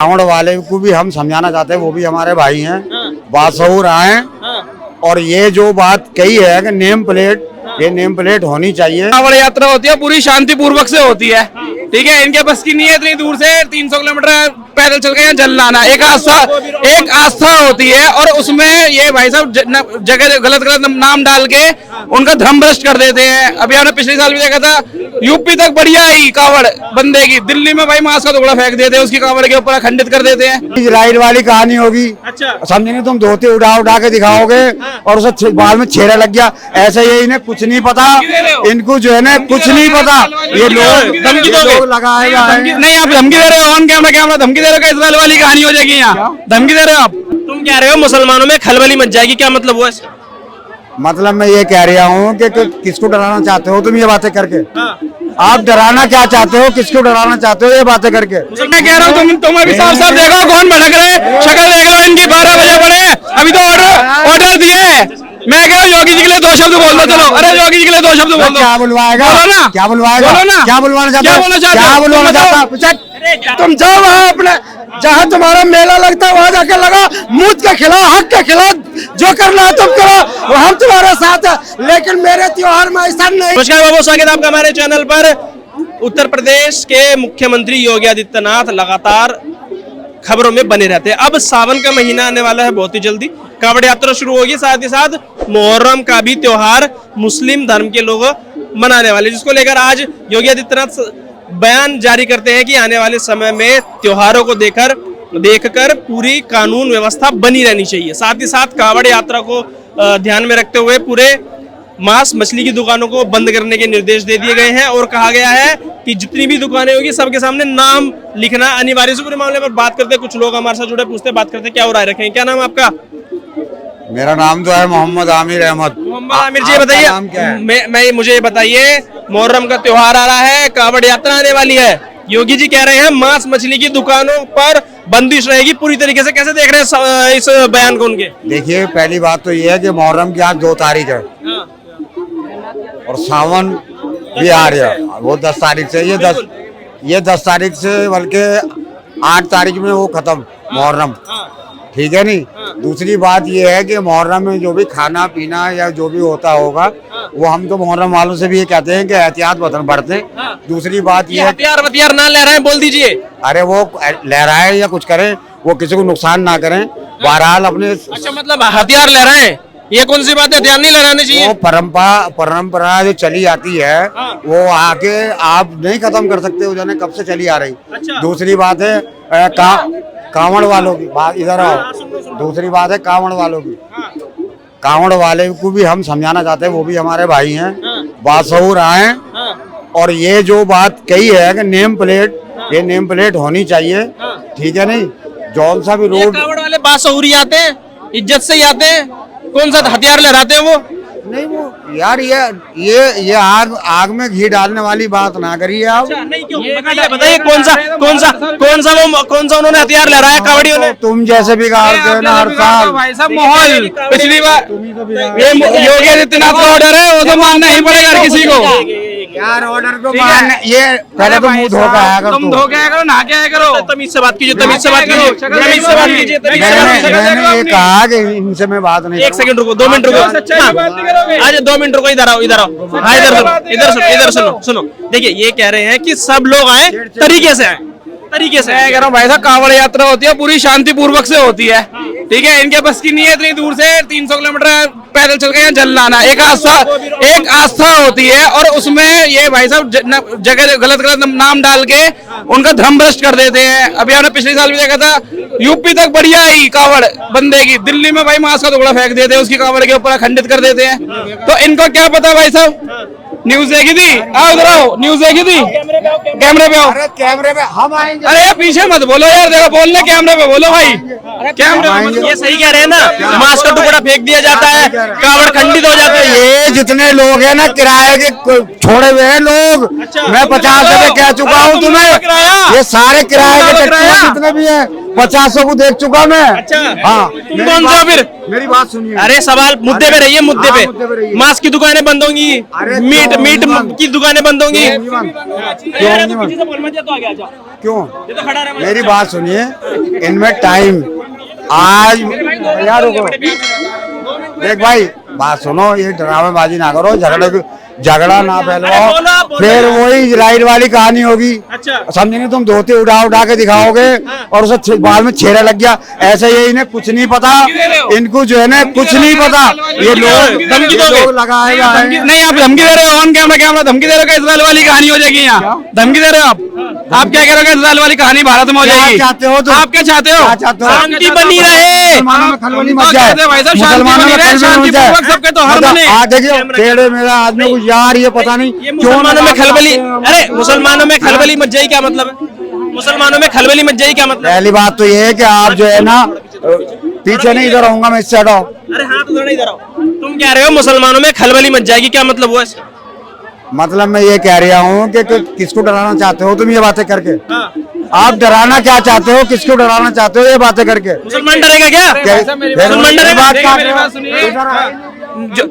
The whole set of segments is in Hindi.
कांवड़ वाले को भी हम समझाना चाहते हैं, वो भी हमारे भाई हैं, बासऊर आए। और ये जो बात कही है कि नेम प्लेट, ये नेम प्लेट होनी चाहिए। कांवड़ यात्रा होती है पूरी शांति पूर्वक से होती है, ठीक है। इनके बस की नहीं है इतनी दूर से 300 किलोमीटर पैदल चल के यहाँ जल लाना। एक आस्था होती है और उसमें ये भाई साहब जगह गलत नाम डाल के उनका धर्म भ्रष्ट कर देते हैं। अभी हमने पिछले साल भी देखा था, यूपी तक बढ़िया ही कांवड़ बंदे की, दिल्ली में भाई मांस का टुकड़ा फेंक देते हैं, उसकी कांवड़ के ऊपर खंडित कर देते हैं। इजराइल वाली कहानी होगी, अच्छा समझेंगे। तुम धोती उठा के दिखाओगे और उसे बाल में छेड़ा लग गया, ऐसे ही इन्हें कुछ नहीं पता, इनको जो है ना कुछ नहीं पता। ये लोग लगाए नहीं, आप धमकी दे रहे हो ऑन कैमरा, धमकी दे रहे हो, इजराइल वाली कहानी हो जाएगी यहाँ, धमकी दे रहे हो आप। तुम कह रहे हो मुसलमानों में खलबली मच जाएगी, क्या मतलब हुआ? मतलब मैं ये कह रहा हूँ कि किसको डराना चाहते हो तुम ये बातें करके? आप डराना क्या चाहते हो, किसको डराना चाहते हो ये बातें करके? मैं कह रहा हूँ तुम अभी साफ साफ देखो कौन भड़क रहे, शक्ल देख लो इनकी। 12 बजे पड़े, अभी तो ऑर्डर दिए है। मैं कह रहा हूँ योगी जी के लिए 2 शब्द बोल दो, चलो। अरे योगी जी के लिए 2 शब्द बोल दो। क्या बुलवाएगा, बोलो ना, क्या बुलवाएगा, बोलो ना, क्या बुलवाना चाहता है, क्या बुलवाना चाहता? तुम जाओ वहाँ अपने जहाँ तुम्हारा मेला लगता है वहाँ जाके लगा, मुझ के खिलाफ, हक के खिलाफ, जो करना है तुम करो, हम तुम्हारे साथ है। लेकिन मेरे त्योहार में ऐसा नहीं। नमस्कार बाबू, स्वागत है आपका हमारे चैनल पर। उत्तर प्रदेश के मुख्यमंत्री योगी आदित्यनाथ लगातार खबरों में बने रहते हैं। अब सावन का महीना आने वाला है, बहुत ही जल्दी कांवड़ यात्रा शुरू होगी। साथ ही साथ मुहर्रम का भी त्योहार मुस्लिम धर्म के लोग मनाने वाले, जिसको लेकर आज योगी आदित्यनाथ बयान जारी करते हैं कि आने वाले समय में त्योहारों को देखकर पूरी कानून व्यवस्था बनी रहनी चाहिए। साथ ही साथ कांवड़ यात्रा को ध्यान में रखते हुए पूरे मांस मछली की दुकानों को बंद करने के निर्देश दे दिए गए हैं और कहा गया है कि जितनी भी दुकानें होगी सबके सामने नाम लिखना अनिवार्य। से पूरे मामले पर बात करते हैं, कुछ लोग हमारे साथ जुड़े, पूछते बात करते हैं क्या हो राय रखें। क्या नाम आपका? मेरा नाम तो है मोहम्मद आमिर अहमद। मोहम्मद आमिर जी, बताइए मुझे ये बताइए, मुहर्रम का त्योहार आ रहा है, कांवड़ यात्रा आने वाली है, योगी जी कह रहे हैं मांस मछली की दुकानों पर बंदिश रहेगी पूरी तरीके से, कैसे देख रहे हैं इस बयान को उनके? देखिए, पहली बात तो ये है कि मुहर्रम की आज 2 तारीख है और सावन भी आ रहा है, वो 10 तारीख से। ये 10 तारीख से, बल्कि 8 तारीख में वो खत्म मुहर्रम, ठीक है नहीं। दूसरी बात ये है कि मुहर्रम में जो भी खाना पीना या जो भी होता होगा, वो हम तो मुहर्रम वालों से भी ये कहते हैं कि एहतियात बरतें। दूसरी बात ये हथियार ना ले रहे हैं, बोल दीजिए। अरे वो लहराए या कुछ करें, वो किसी को नुकसान ना करें, बहरहाल अपने। अच्छा, मतलब हथियार ले रहे हैं, ये कौन सी बात है? हथियार नहीं लगाने चाहिए। वो परंपरा जो चली आती है, वो आके आप नहीं खत्म कर सकते, वो जाने कब से चली आ रही। अच्छा। दूसरी बात है कांवड़ वालों की बात, इधर आओ। दूसरी बात है कांवड़ वालों की, कांवड़ वाले को भी हम समझाना चाहते हैं, वो भी हमारे भाई हैं, बासऊर आए। और ये जो बात कही है कि नेम प्लेट, ये नेम प्लेट होनी चाहिए, ठीक है नहीं। जौन सा भी रोड, कांवड़ वाले बासऊरी आते हैं, इज्जत से ही आते हैं, कौन सा हथियार लहराते हैं वो? नहीं वो यार, ये आग में घी डालने वाली बात ना करिए आप। नहीं, क्यों? बताइए कौन सा उन्होंने हथियार लहराया कांवड़ियों ने? तुम जैसे बिगाड़ते हो ना हर साल। भाई साहब माहौल पिछली बार ये योगी आदित्यनाथ का ऑर्डर है, वो तो मानना ही पड़ेगा हर किसी को यार। ऑर्डर को मानना, ये पहले तो मुंह धो के आया करो, तुम धो के आया करो, नहा के आया करो। तमीज से बात कीजिए, तमीज से बात कीजिए, तमीज से बात कीजिए। मैंने ये कहा कि इनसे मैं बात नहीं। 1 सेकंड रुको, 2 मिनट रुको, आज 2 मिनट रुको, इधर आओ, इधर आओ। हाँ, इधर सुनो। देखिए, ये कह रहे हैं कि सब लोग आए, तरीके से आए, तरीके से। मैं कह रहा हूँ भाई साहब, कांवड़ यात्रा होती है पूरी शांति पूर्वक से होती है, ठीक है। इनके बस की नहीं है इतनी दूर से 300 किलोमीटर पैदल चल के यहाँ जल लाना। एक आस्था होती है और उसमें ये भाई साहब जगह गलत नाम डाल के उनका धर्म भ्रष्ट कर देते हैं। अभी हमने पिछले साल भी देखा था, यूपी तक बढ़िया ही कांवड़ बंदे की, दिल्ली में भाई मांस का टुकड़ा फेंक देते हैं, उसकी कांवड़ के ऊपर खंडित कर देते हैं। तो इनको क्या पता भाई साहब? न्यूज देखी थी? आओ इधर आओ, न्यूज देखी थी? कैमरे पे आओ। अरे कैमरे पे हम आएंगे। अरे यार पीछे मत बोलो यार, देखो बोलने कैमरे पे बोलो भाई। कैमरे ये सही कह रहे हैं ना, मांस का टुकड़ा फेंक दिया जाता है, कांवड़ खंडित हो जाता है। ये जितने लोग हैं ना किराए के छोड़े हुए हैं लोग, मैं 50 रुपए कह चुका हूँ तुम्हें। ये सारे किराए के टैक्सी जितने भी हैं 50 को देख चुका मैं। अच्छा, हाँ। तुम कौन सा फिर? मेरी बात सुनिए। अरे सवाल मुद्दे पे रहिए, मुद्दे पे। मांस की दुकानें बंद होंगी, मीट मीट की दुकानें बंद होंगी। क्यों? मेरी बात सुनिए, इनमें टाइम आज यार रुको, देख भाई बात सुनो, ये ड्रामेबाजी ना करो, झगड़ा ना फैलवाओ, फिर वही लाइट वाली कहानी होगी। अच्छा। समझेंगे तुम धोती उठा के दिखाओगे और उसे बाद में छेड़ा लग गया, ऐसे ये इन्हें कुछ नहीं पता, इनको जो है ना कुछ नहीं पता, ये लोग धमकी दोगे? लगाएगा नहीं, आप धमकी दे रहे हो, ऑन कैमरा धमकी दे रहे हो, इसराइल वाली कहानी हो जाएगी यहाँ, धमकी दे रहे हो आप क्या कह रहे हो, इसराइल वाली कहानी भारत में हो जाएगी? चाहते हो तुम? आप क्या चाहते हो? शांति बनी रहे। मुसलमानों में खलबली मच जाए, भाई साहब, मुसलमानों में खलबली मच जाए। सबके तो हर बने। आज देखिए टेढ़े मेरा आदमी को यार ये पता नहीं ये मुसलमानों में खलबली, अरे मुसलमानों में खलबली मच जाए क्या मतलब है? मुसलमानों में खलबली मच जाए क्या मतलब? पहली बात तो ये है कि आप जो है ना पीछे नहीं इधर रहूंगा मैं, इससे हटाओ। अरे हाँ तो थोड़ा इधर आओ। तुम कह रहे हो मुसलमानों में खलबली मच जाएगी, क्या मतलब हुआ इसका? मतलब मैं ये कह रहा हूँ कि किसको डराना चाहते हो तुम ये बातें करके? हाँ। आप डराना क्या चाहते हो, किसको डराना चाहते हो ये बातें करके? मुसलमान डरेगा क्या? मुसलमान डरेगा?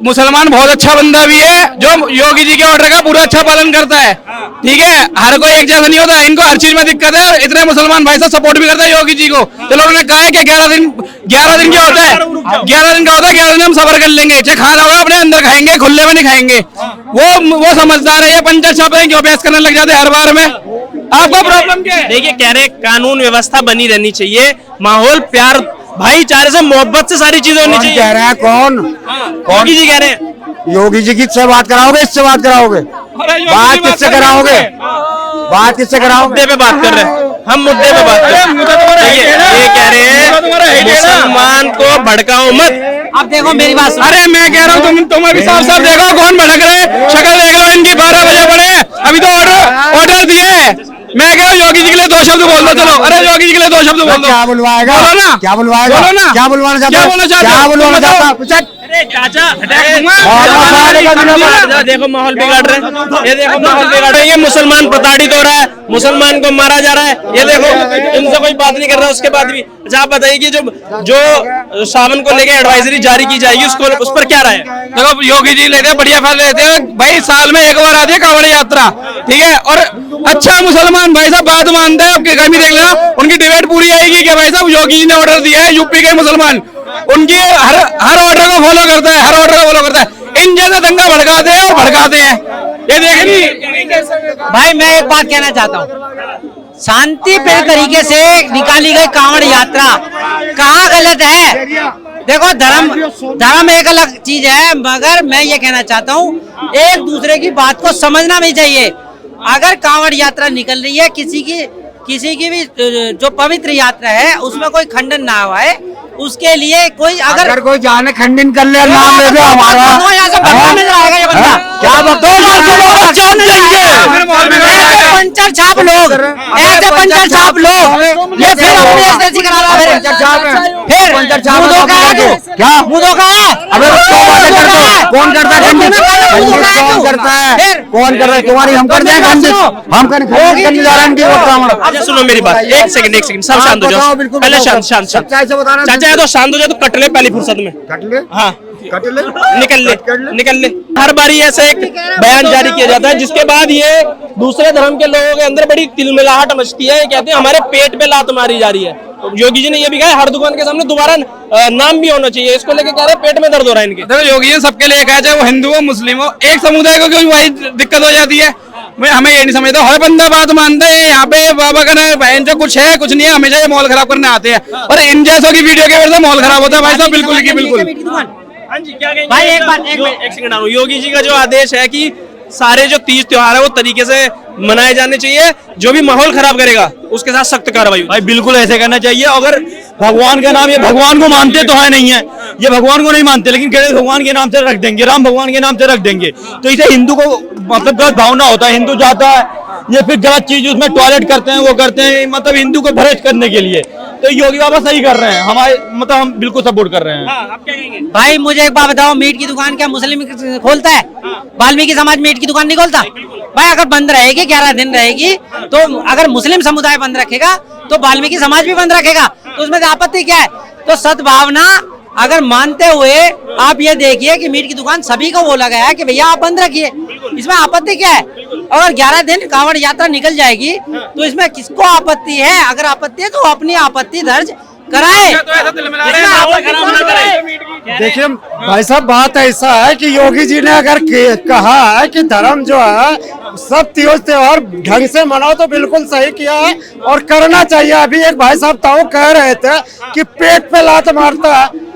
मुसलमान बहुत अच्छा बंदा भी है, जो योगी जी के ऑर्डर का पूरा अच्छा पालन करता है, ठीक है, हर कोई एक जैसा नहीं होता, इनको हर चीज में दिक्कत है, और इतने मुसलमान भाई साहब सपोर्ट भी करते हैं योगी जी को। चलो उन्होंने कहा है कि 11 दिन क्या होता है, 11 दिन का होता है, 11 दिन हम सबर कर लेंगे, चाहे खाना होगा अपने अंदर खाएंगे, खुले में नहीं खाएंगे। वो समझदार है, ये पंचायत छाप रहे हैं, क्यों बहस करने लग जाते हैं हर बार में? आपका प्रॉब्लम क्या है? देखिए कह रहे कानून व्यवस्था बनी रहनी चाहिए, माहौल प्यार भाईचारे से मोहब्बत से सारी चीजें होनी चाहिए। कह रहे हैं कौन? योगी जी कह रहे हैं। योगी जी किससे बात कराओगे, इससे बात कराओगे? बात किससे कराओगे? बात किससे कराओगे? मुद्दे पे बात कर रहे हैं हम, मुद्दे पे बात कर रहे हैं। ये कह रहे हैं मुसलमान को भड़काओ मत। अब देखो मेरी बात सुनो। अरे मैं कह रहा हूँ तुम अभी साफ साफ देखो कौन भड़क रहे हैं, शक्ल देख लो इनकी, 12 बजे पड़े, अभी तो ऑर्डर दिए है। मैं कह रहा हूँ योगी जी के लिए 2 शब्द बोल दो, चलो। अरे योगी जी के लिए 2 शब्द बोल दो। क्या बुलवाएगा? बोलो ना, क्या बुलवाएगा? बोलो ना, क्या बुलवाना चाहता है? क्या बोलना चाहते हो? क्या बुलवाना चाहता है? अरे चाचा दूंगा। देखो माहौल बिगाड़ रहे हैं, ये देखो माहौल बिगाड़ रहे हैं, ये मुसलमान प्रताड़ित हो रहा है, मुसलमान को मारा जा रहा है, ये देखो इनसे कोई बात नहीं कर रहा। उसके बाद भी अच्छा आप बताइए कि जो सावन को लेकर एडवाइजरी जारी की जाएगी उस पर क्या राय है? देखो योगी जी लेते हैं बढ़िया फैसले लेते हैं भाई, साल में एक बार आती है कांवड़ यात्रा, ठीक है, और अच्छा मुसलमान भाई साहब बात मानता है। आपके घर में देख लेना, उनकी डिबेट पूरी आएगी कि भाई साहब योगी जी ने ऑर्डर दिया है, यूपी के मुसलमान उनकी हर ऑर्डर को फॉलो करता है, हर ऑर्डर को फॉलो करता है। इन जैसे दंगा भड़काते हैं और भड़काते हैं, ये देखिए। भाई मैं एक बात कहना चाहता हूँ, शांतिपूर्ण तरीके से निकाली गई कांवड़ यात्रा कहाँ गलत है? देखो धर्म एक अलग चीज है, मगर मैं ये कहना चाहता हूँ एक दूसरे की बात को समझना भी चाहिए। अगर कांवड़ यात्रा निकल रही है, किसी की भी जो पवित्र यात्रा है उसमें कोई खंडन ना हुआ है, उसके लिए कोई अगर कोई जाने खंडन कर ले, नाम ले दो हमारा। यहाँ से भगवान नजर आएगा ये बंदा। क्या पंचर छाप लोग, ऐसे पंचर छाप लोग, ये फिर अपनी एसएससी करा रहा है, फिर मुंह धोखा है तू, क्या मुंह धोखा है? अबे कौन करता है खंडन? कौन करता है? कौन कर रहा है? तुम्हारी हम कर दें खंडन, हम करने जा रहे हैं। अच्छा सुनो मेरी बात, एक सेकंड सब शांत हो जाओ, पहले शांत चाचा तो शांत हो जाए, तो कट ले पहली फुर्सत में। कट ले, हाँ कट ले, निकल ले। हर बारी ऐसा एक बयान जारी किया जाता है जिसके बाद ये दूसरे धर्म के लोगों के अंदर बड़ी तिलमिलाहट मचती है, कहते हैं हमारे पेट पे लात मारी जा रही है। योगी जी ने ये भी कहा हर दुकान के सामने दोबारा नाम भी होना चाहिए, इसको लेके कह रहे हैं पेट में दर्द हो रहा है इनके। देखो योगी जी सबके लिए कहा, चाहे वो हिंदू हो मुस्लिम हो, एक समुदाय को क्यों वही दिक्कत हो जाती है? मैं हमें ये नहीं समझता, हर बंदा बात मानता है। यहाँ पे बाबा का बहन जो कुछ है कुछ नहीं है, हमेशा ये माहौल खराब करने आते हैं, और इन जैसों की वीडियो की वजह से माहौल खराब होता है भाई साहब, बिल्कुल की बिल्कुल। हाँ जी क्या कहेंगे भाई एक बात एक सेकंड आ रहा हूं। योगी जी का जो आदेश है कि सारे जो तीज त्योहार है वो तरीके से मनाए जाने चाहिए, जो भी माहौल खराब करेगा उसके साथ सख्त कार्रवाई। भाई बिल्कुल ऐसे करना चाहिए। अगर भगवान का नाम, ये भगवान को मानते तो है नहीं है, ये भगवान को नहीं मानते, लेकिन गणेश भगवान के नाम से रख देंगे, राम भगवान के नाम से रख देंगे, तो इसे हिंदू को मतलब गलत भावना होता है। हिंदू जाता है ये फिर गलत चीज उसमें टॉयलेट करते हैं, वो करते हैं, मतलब हिंदू को भ्रष्ट करने के लिए। तो योगी बाबा सही कर रहे हैं, हमारे मतलब हम बिल्कुल सपोर्ट कर रहे हैं। आप क्या कहेंगे? भाई मुझे एक बात बताओ, मीट की दुकान क्या मुस्लिम खोलता है? वाल्मीकि समाज मीट की दुकान नहीं खोलता। भाई अगर बंद रहेगी 11 दिन रहेगी, तो अगर मुस्लिम समुदाय बंद रखेगा तो वाल्मीकि समाज भी बंद रखेगा, तो उसमें आपत्ति क्या है? तो सद्भावना अगर मानते हुए आप ये देखिए कि मीट की दुकान सभी को बोला गया है कि भैया आप बंद रखिए, इसमें आपत्ति क्या है? अगर 11 दिन कांवड़ यात्रा निकल जाएगी तो इसमें किसको आपत्ति है? अगर आपत्ति है तो अपनी आपत्ति दर्ज कराए। देखिए भाई साहब, बात ऐसा है कि योगी जी ने अगर कहा है कि धर्म जो है सब तीज त्योहार ढंग से मनाओ तो बिल्कुल सही किया है और करना चाहिए। अभी एक भाई साहब ताऊ कह रहे थे कि पेट पे लात मारता है,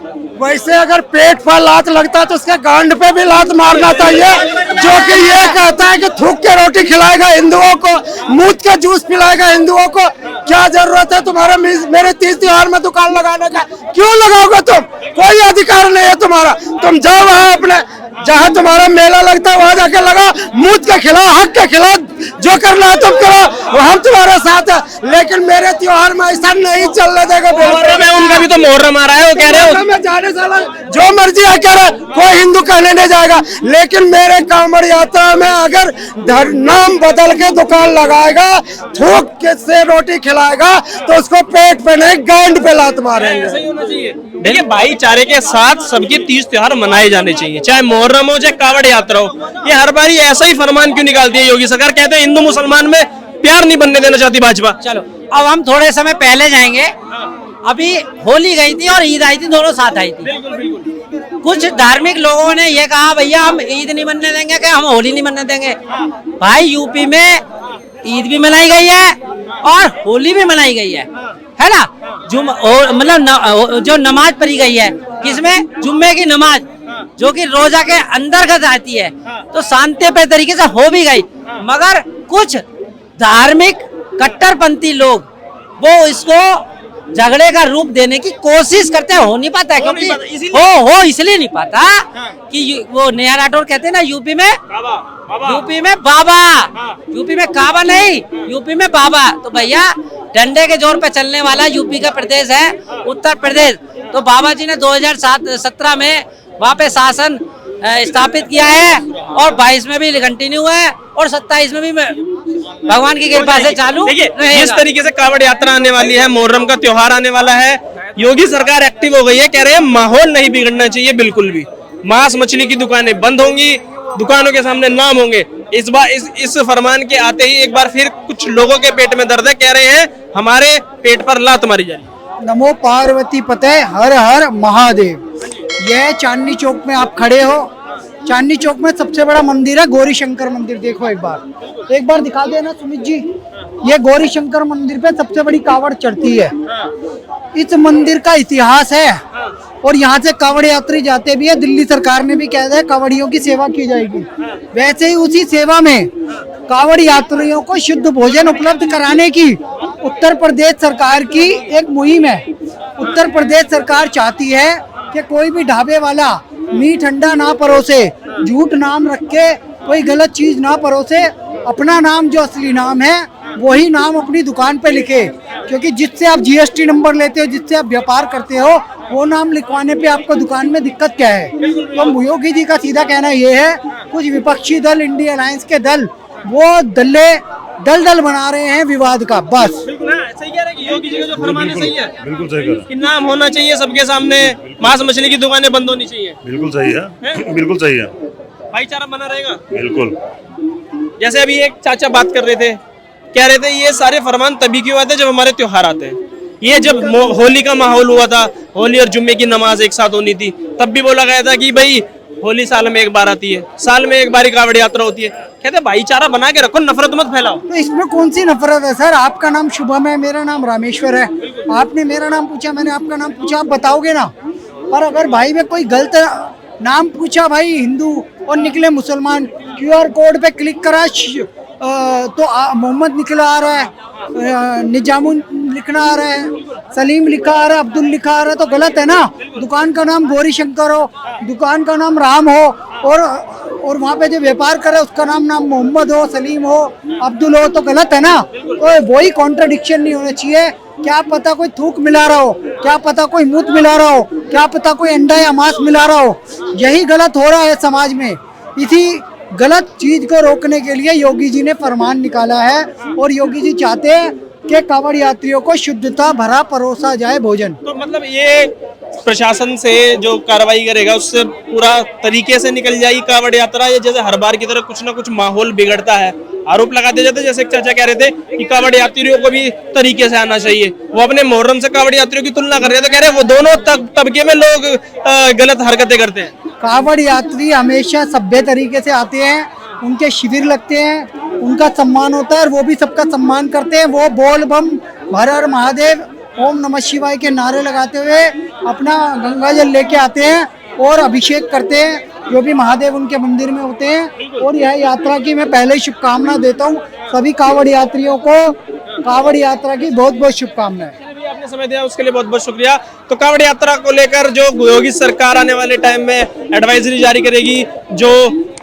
वैसे अगर पेट पर लात लगता है तो उसके गांड पे भी लात मारना चाहिए। जो कि ये कहता है कि थूक के रोटी खिलाएगा हिंदुओं को, मूत के जूस पिलाएगा हिंदुओं को, क्या जरूरत है तुम्हारा मेरे तीज त्योहार में दुकान लगाने का? क्यों लगाओगे तुम? कोई अधिकार नहीं है तुम्हारा। तुम जाओ वहाँ अपने जहाँ तुम्हारा मेला लगता है वहाँ जाके लगा, मूत के खिलाओ, हक के खिलाओ, जो करना है तुम करो, हम तुम्हारे साथ है। लेकिन मेरे त्योहार में ऐसा नहीं चलने देगा। उनका भी तो मुहर्रम आ रहा है, वो कह रहे हो जाने से जो मर्जी है कह रहे, कोई हिंदू कहने नहीं जाएगा। लेकिन मेरे कांवड़ यात्रा में अगर नाम बदल के दुकान लगाएगा, थूक के से रोटी खिलाएगा तो उसको पेट पे नहीं गांड पे लात मारेंगे। देखिए भाईचारे के साथ सबके तीज त्योहार मनाए जाने चाहिए, चाहे मुहर्रम हो चाहे कावड़ यात्रा हो। ये हर बार ऐसा ही फरमान क्यों निकालती है योगी सरकार? कहते हैं हिंदू मुसलमान में प्यार नहीं बनने देना चाहती भाजपा। चलो अब हम थोड़े समय पहले जाएंगे। अभी होली गई थी और ईद आई थी, दोनों साथ आई थी। कुछ धार्मिक लोगों ने ये कहा भैया हम ईद नहीं मनने देंगे, क्या हम होली नहीं मनने देंगे? भाई यूपी में ईद भी मनाई गई है और होली भी मनाई गई है ना? मतलब जो नमाज पढ़ी गई है, किसमें? जुम्मे की नमाज, जो कि रोजा के अंतर्गत आती है, तो शांतिप्रिय तरीके से हो भी गई। मगर कुछ धार्मिक कट्टरपंथी लोग वो इसको झगड़े का रूप देने की कोशिश करते हैं। हो नहीं पाता है, क्योंकि हो इसलिए नहीं पाता कि वो नेहा राठौर कहते हैं ना यूपी में बाबा, यूपी में काबा नहीं, यूपी में बाबा। तो भैया डंडे के जोर पे चलने वाला यूपी का प्रदेश है उत्तर प्रदेश। तो बाबा जी ने 2017 में वहाँ पे शासन स्थापित किया है और 22 में भी कंटिन्यू है और 27 में भी भगवान की कृपा से चालू। देखिए इस तरीके से कावड़ यात्रा आने वाली है, मुहर्रम का त्योहार आने वाला है, योगी सरकार एक्टिव हो गई है, कह रहे हैं माहौल नहीं बिगड़ना चाहिए बिल्कुल भी। मांस मछली की दुकानें बंद होंगी, दुकानों के सामने नाम होंगे। इस बार इस फरमान के आते ही एक बार फिर कुछ लोगों के पेट में दर्द है, कह रहे हैं हमारे पेट पर लात मारी जा रही है। नमो पार्वती पते हर हर महादेव। यह चांदनी चौक में आप खड़े हो, चांदनी चौक में सबसे बड़ा मंदिर है गौरी शंकर मंदिर। देखो एक बार दिखा देना सुमित जी। ये गौरी शंकर मंदिर पे सबसे बड़ी कावड़ चढ़ती है। इस मंदिर का इतिहास है और यहाँ से कावड़ यात्री जाते भी है। दिल्ली सरकार ने भी कह दिया कावड़ियों की सेवा की जाएगी। वैसे ही उसी सेवा में कावड़ यात्रियों को शुद्ध भोजन उपलब्ध कराने की उत्तर प्रदेश सरकार की एक मुहिम है। उत्तर प्रदेश सरकार चाहती है कि कोई भी ढाबे वाला मीठ अंडा ना परोसे, झूठ नाम रख के कोई गलत चीज ना परोसे, अपना नाम जो असली नाम है वही नाम अपनी दुकान पे लिखे। क्योंकि जिससे आप जीएसटी नंबर लेते हो, जिससे आप व्यापार करते हो, वो नाम लिखवाने पे आपको दुकान में दिक्कत क्या है? तो योगी जी का सीधा कहना ये है, कुछ विपक्षी दल, इंडिया अलायंस के दल, वो दल बना रहे हैं विवाद का। बस सही कह रहे हैं कि योगी जी का जो फरमान है सही है, बिल्कुल सही कह रहे कि नाम होना चाहिए सबके सामने, मांस मछली की दुकानें बंद होनी चाहिए। बिल्कुल सही है, बिल्कुल सही है, भाईचारा बना रहेगा बिल्कुल। जैसे अभी एक चाचा बात कर रहे थे, कह रहे थे ये सारे फरमान तभी क्यों आते हैं जब हमारे त्योहार आते हैं। ये जब होली का माहौल हुआ था, होली और जुम्मे की नमाज एक साथ होनी थी, तब भी बोला गया था कि भाई होली साल में एक बार आती है, साल में एक बार कावड़ यात्रा होती है। कहते भाईचारा बना के रखो, नफरत मत फैलाओ। तो इसमें कौन सी नफरत है सर? आपका नाम शुभम है, मेरा नाम रामेश्वर है। आपने मेरा नाम पूछा, मैंने आपका नाम पूछा, आप बताओगे ना। पर अगर भाई में कोई गलत नाम पूछा, भाई हिंदू और निकले मुसलमान, QR कोड पे क्लिक करा तो मोहम्मद निकला आ रहा है, निजामुन लिखना आ रहा है, सलीम लिखा आ रहा है, अब्दुल लिखा आ रहा है, तो गलत है ना। दुकान का नाम गौरी शंकर हो, दुकान का नाम राम हो और वहाँ पे जो व्यापार करे उसका नाम मोहम्मद हो, सलीम हो, अब्दुल हो, तो गलत है ना। तो वही कॉन्ट्रडिक्शन नहीं होना चाहिए। क्या पता कोई थूक मिला रहा हो, क्या पता कोई मूत मिला रहा हो, क्या पता कोई अंडा या मांस मिला रहा हो। यही गलत हो रहा है समाज में। इसी गलत चीज को रोकने के लिए योगी जी ने फरमान निकाला है और योगी जी चाहते हैं कि कांवड़ यात्रियों को शुद्धता भरा परोसा जाए भोजन। तो मतलब ये प्रशासन से जो कार्रवाई करेगा उससे पूरा तरीके से निकल जाएगी कावड़ यात्रा, या जैसे हर बार की तरह कुछ ना कुछ माहौल बिगड़ता है? आरोप लगाते जाते, जैसे एक चाचा कह रहे थे कि कावड़ यात्रियों को भी तरीके से आना चाहिए, वो अपने मुहर्रम से कावड़ यात्रियों की तुलना कर रहे हैं, तो कह रहे हैं वो दोनों तबके में लोग गलत हरकतें करते हैं। कावड़ यात्री हमेशा सभ्य तरीके से आते हैं, उनके शिविर लगते हैं, उनका सम्मान होता है और वो भी सबका सम्मान करते हैं। वो बोल बम हर हर महादेव ओम नमः शिवाय के नारे लगाते हुए अपना गंगा जल लेके आते हैं और अभिषेक करते हैं, जो भी महादेव उनके मंदिर में होते हैं। और यह यात्रा की मैं पहले ही शुभकामना देता हूँ सभी कावड़ यात्रियों को, कावड़ यात्रा की बहुत बहुत शुभकामनाएं। आपने समय दिया उसके लिए बहुत बहुत शुक्रिया। तो कावड़ यात्रा को लेकर जो योगी सरकार आने वाले टाइम में एडवाइजरी जारी करेगी, जो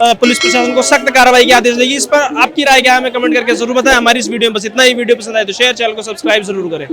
पुलिस प्रशासन को सख्त कार्रवाई के आदेश देगी, इस पर आपकी राय क्या है हमें कमेंट करके जरूर बताएं। हमारी इस वीडियो में बस इतना ही। वीडियो पसंद आए तो शेयर, चैनल को सब्सक्राइब जरूर करें।